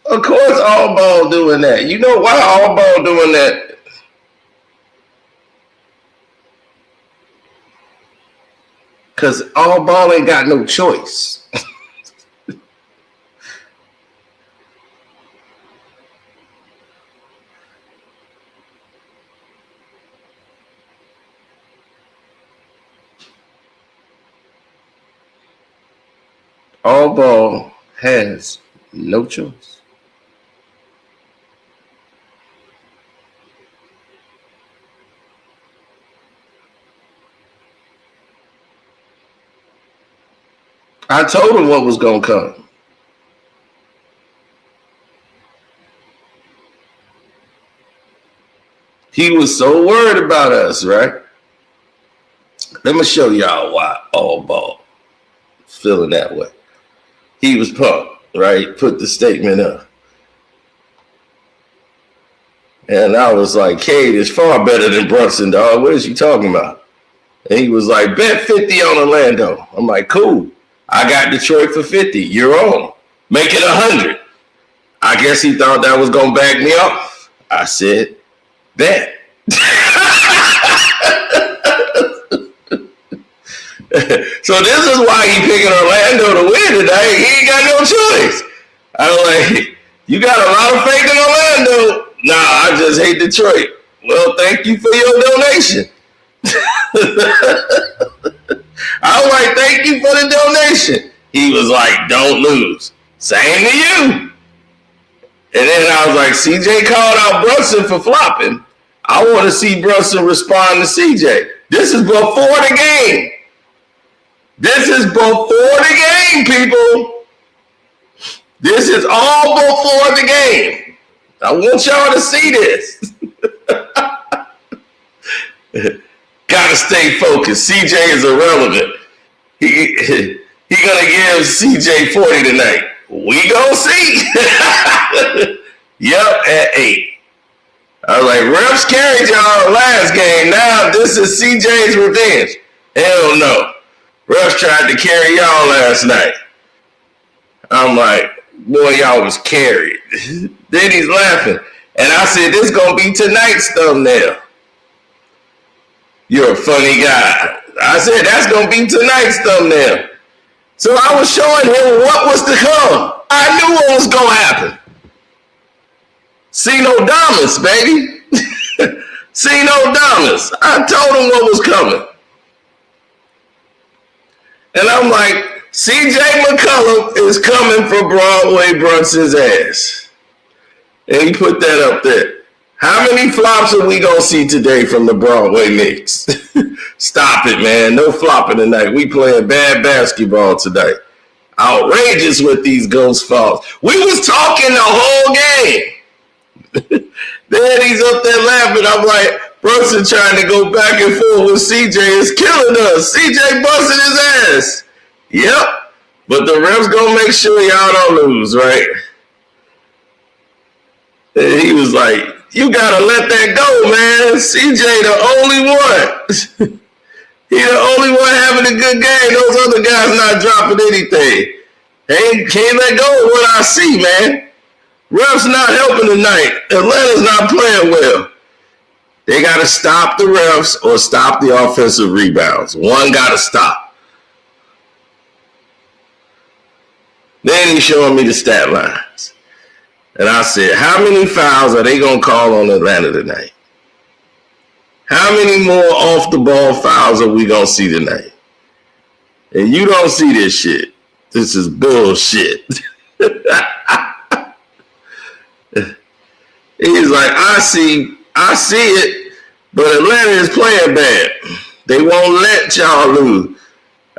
B: Of course, All Ball doing that. You know why All Ball doing that? Because All Ball ain't got no choice. All Ball has no choice. I told him what was going to come. He was so worried about us, right? Let me show y'all why All Ball is feeling that way. He was pumped, right? Put the statement up. And I was like, Cade is far better than Brunson, dog. What is you talking about? And he was like, bet 50 on Orlando. I'm like, cool. I got Detroit for 50. You're on. Make it 100. I guess he thought that was going to back me off. I said, bet. So this is why he picking Orlando to win today. He ain't got no choice. I'm like, you got a lot of faith in Orlando. Nah, I just hate Detroit. Well, thank you for your donation. I was like, thank you for the donation. He was like, don't lose. Same to you. And then I was like, CJ called out Brunson for flopping. I want to see Brunson respond to CJ. This is before the game. This is before the game, people. This is all before the game. I want y'all to see this. Gotta stay focused. CJ is irrelevant. He gonna give CJ 40 tonight. We gonna see. Yep, at 8. I was like, refs carried y'all last game. Now this is CJ's revenge. Hell no. Refs tried to carry y'all last night. I'm like, boy, y'all was carried. Then he's laughing. And I said, this gonna be tonight's thumbnail. You're a funny guy. I said, that's going to be tonight's thumbnail. So I was showing him what was to come. I knew what was going to happen. See no dominance, baby. See no dominance. I told him what was coming. And I'm like, CJ McCollum is coming for Broadway Brunson's ass. And he put that up there. How many flops are we going to see today from the Broadway Knicks? Stop it, man. No flopping tonight. We playing bad basketball tonight. Outrageous with these ghost falls. We was talking the whole game. Then he's up there laughing. I'm like, Brunson trying to go back and forth with CJ is killing us. CJ busting his ass. Yep. But the refs gonna make sure y'all don't lose, right? And he was like, you gotta let that go, man. CJ the only one. He the only one having a good game. Those other guys not dropping anything. Hey, can't let go of what I see, man. Refs not helping tonight. Atlanta's not playing well. They got to stop the refs or stop the offensive rebounds. One got to stop. Then he's showing me the stat lines. And I said, how many fouls are they going to call on Atlanta tonight? How many more off-the-ball fouls are we going to see tonight? And you don't see this shit. This is bullshit. He's like, I see it, but Atlanta is playing bad. They won't let y'all lose.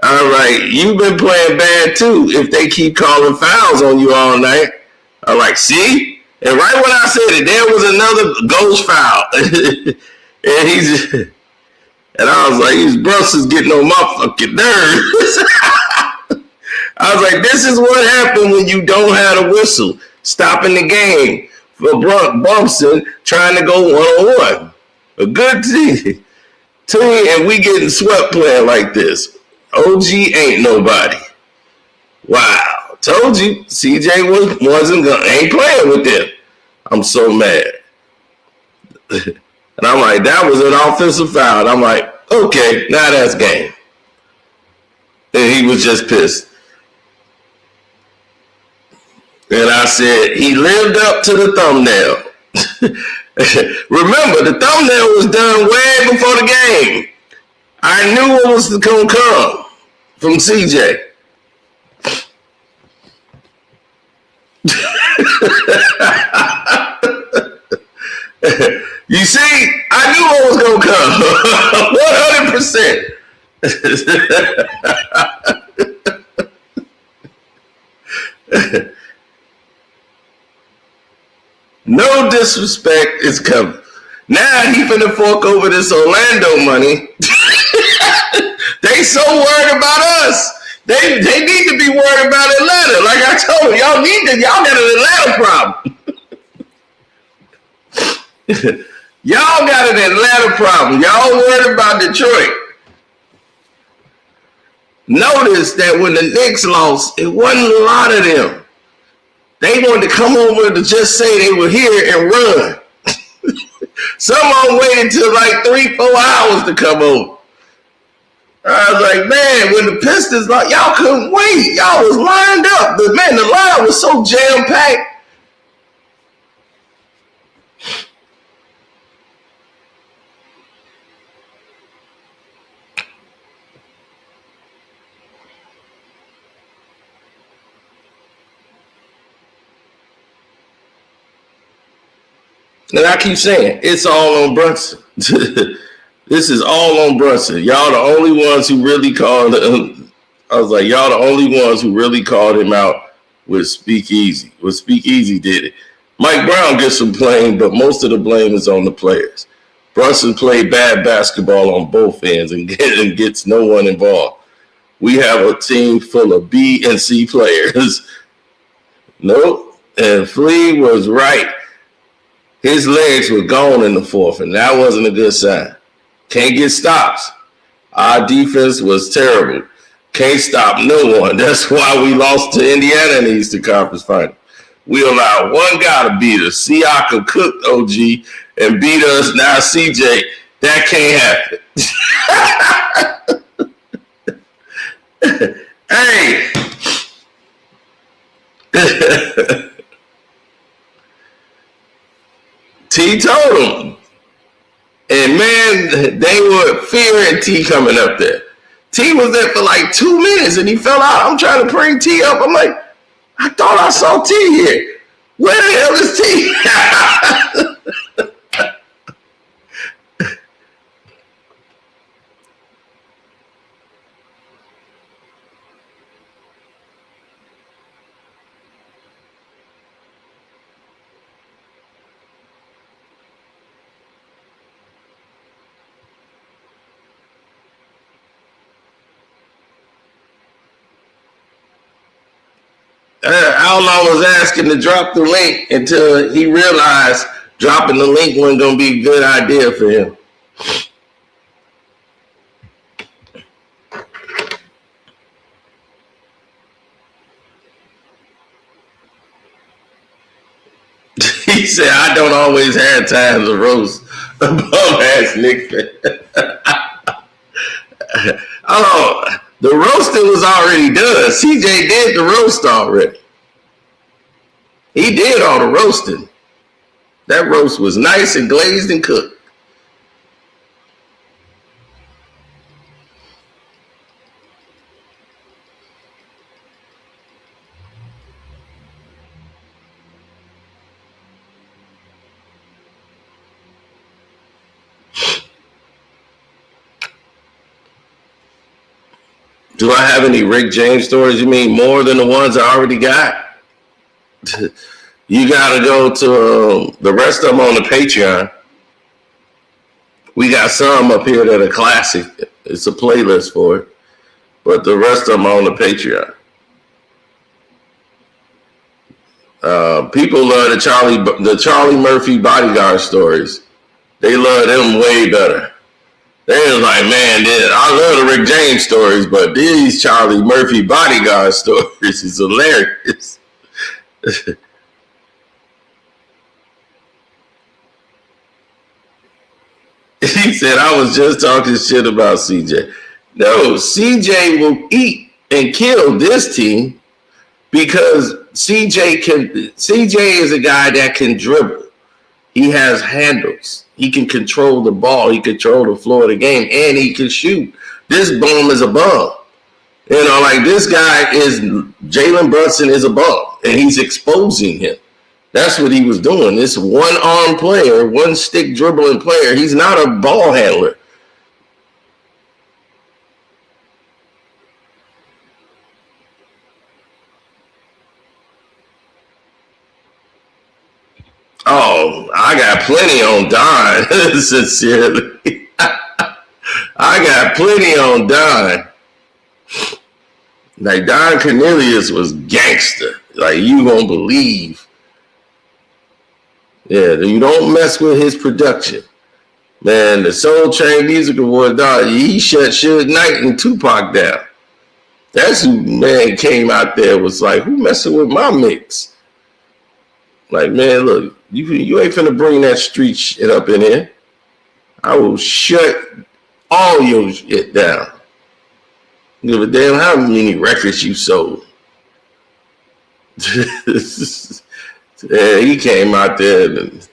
B: All right, you've been playing bad too if they keep calling fouls on you all night. I'm like, see? And right when I said it, there was another ghost foul. And I was like, these Brunson's getting on my fucking nerves. I was like, this is what happened when you don't have a whistle. Stopping the game for Brunson trying to go one-on-one. A good team, and we getting swept playing like this. OG ain't nobody. Wow. Told you, CJ ain't playing with them. I'm so mad. And I'm like, that was an offensive foul. And I'm like, okay, now that's game. And he was just pissed. And I said, he lived up to the thumbnail. Remember, the thumbnail was done way before the game. I knew what was going to come from CJ. You see, I knew what was going to come. 100%. No disrespect is coming. Now he finna fork over this Orlando money. They so worried about us. They need to be worried about Atlanta. Like I told you, y'all got an Atlanta problem. Y'all got an Atlanta problem. Y'all worried about Detroit. Notice that when the Knicks lost, it wasn't a lot of them. They wanted to come over to just say they were here and run. Some of them waited till like 3-4 hours to come over. I was like, man, when the Pistons, like, y'all couldn't wait. Y'all was lined up. The line was so jam-packed. And I keep saying, it's all on Brunson. This is all on Brunson. Y'all the only ones who really called him. I was like, y'all the only ones who really called him out with Speakeasy. Well, Speakeasy did it. Mike Brown gets some blame, but most of the blame is on the players. Brunson played bad basketball on both ends and gets no one involved. We have a team full of B and C players. Nope. And Flea was right. His legs were gone in the fourth, and that wasn't a good sign. Can't get stops. Our defense was terrible. Can't stop no one. That's why we lost to Indiana in the Eastern Conference Final. We allowed one guy to beat us. Siakam cooked OG and beat us. Now CJ, That can't happen. Hey. T told him. And man, they were fearing T coming up there. T was there for like 2 minutes and he fell out. I'm trying to bring T up. I'm like, I thought I saw T here. Where the hell is T? Outlaw was asking to drop the link until he realized dropping the link wasn't going to be a good idea for him. He said, I don't always have time to roast a bum-ass nigga. Oh, the roasting was already done. CJ did the roast already. He did all the roasting. That roast was nice and glazed and cooked. Do I have any Rick James stories? You mean more than the ones I already got? You got to go to the rest of them on the Patreon. We got some up here that are classic. It's a playlist for it. But the rest of them are on the Patreon. People love the Charlie Murphy bodyguard stories. They love them way better. They was like, man, I love the Rick James stories, but these Charlie Murphy bodyguard stories is hilarious. He said, I was just talking shit about CJ. No, CJ will eat and kill this team because CJ is a guy that can dribble. He has handles. He can control the ball. He control the floor of the game, and he can shoot. This bum is a bum. You know, like this guy is, Jalen Brunson is a bum, and he's exposing him. That's what he was doing. This one-arm player, one-stick dribbling player, he's not a ball handler. Oh, I got plenty on Don, sincerely. I got plenty on Don. Like, Don Cornelius was gangster. Like, you won't believe. Yeah, you don't mess with his production. Man, the Soul Train Music Award, dog, he shut Suge Knight and Tupac down. That's who, man, came out there was like, who messing with my mix? Like, man, look, you ain't finna bring that street shit up in here. I will shut all your shit down. Give a damn how many records you sold. Yeah, he came out there and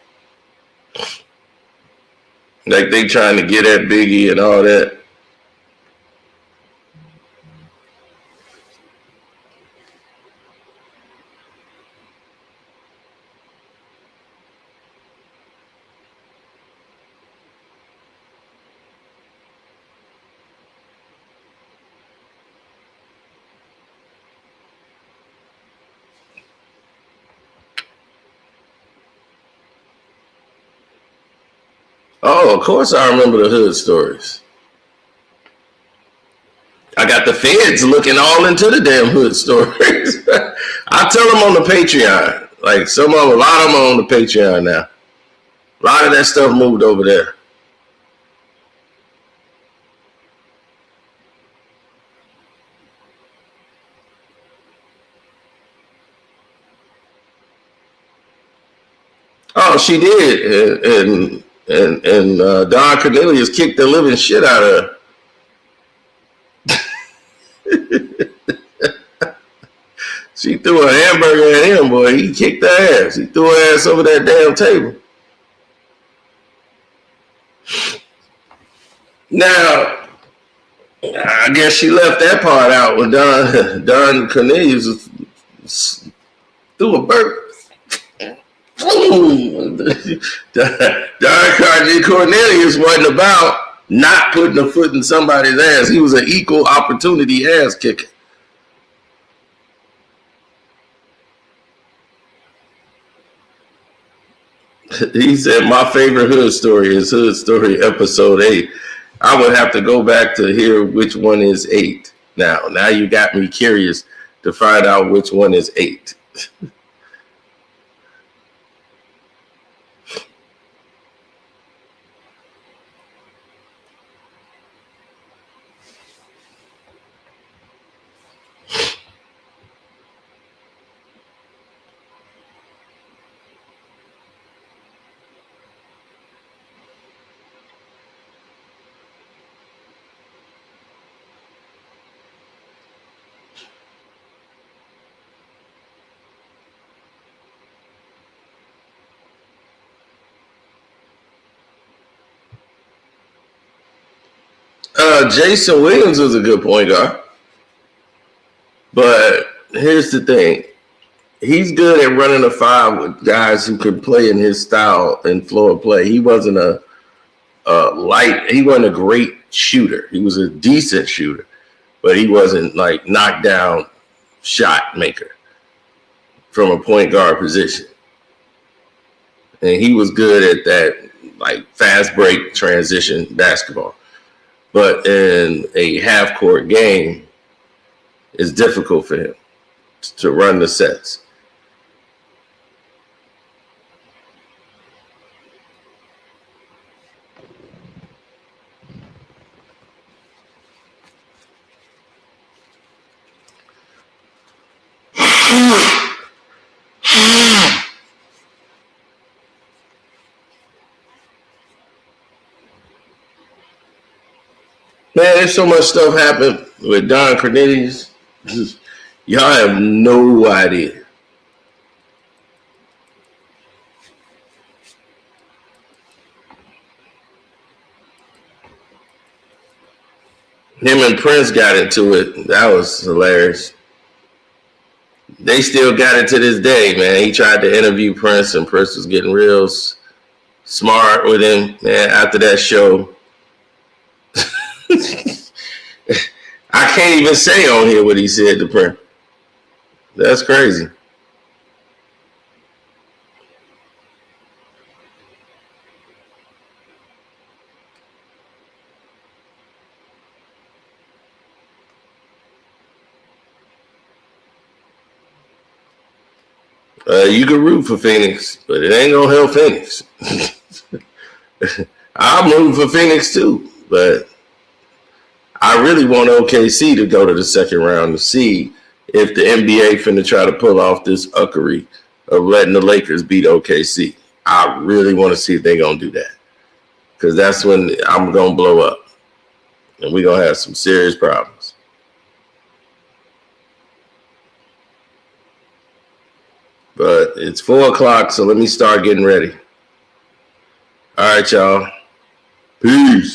B: like they trying to get at Biggie and all that. Oh, of course I remember the hood stories. I got the feds looking all into the damn hood stories. I tell them on the Patreon. Like a lot of them are on the Patreon now. A lot of that stuff moved over there. Oh, she did. And and Don Cornelius kicked the living shit out of her. She threw a hamburger at him, boy. He kicked her ass. He threw her ass over that damn table. Now, I guess she left that part out when Don Cornelius threw a burp. Don Cornelius wasn't about not putting a foot in somebody's ass. He was an equal opportunity ass kicker. He said, my favorite hood story is Hood Story episode 8. I would have to go back to hear which one is 8. Now you got me curious to find out which one is 8. Jason Williams was a good point guard. But here's the thing. He's good at running a 5 with guys who could play in his style and flow of play. He wasn't he wasn't a great shooter. He was a decent shooter, but he wasn't like knockdown shot maker from a point guard position. And he was good at that like fast break transition basketball. But in a half court game, it's difficult for him to run the sets. Man, there's so much stuff happened with Don Cornelius. Y'all have no idea. Him and Prince got into it. That was hilarious. They still got it to this day, man. He tried to interview Prince, and Prince was getting real smart with him, man, after that show. I can't even say on here what he said to Prince. That's crazy. You can root for Phoenix, but it ain't gonna help Phoenix. I'm rooting for Phoenix too, but I really want OKC to go to the second round to see if the NBA finna try to pull off this uckery of letting the Lakers beat OKC. I really want to see if they're gonna do that, because that's when I'm gonna blow up, and we're gonna have some serious problems. But it's 4 o'clock, so let me start getting ready. All right, y'all. Peace.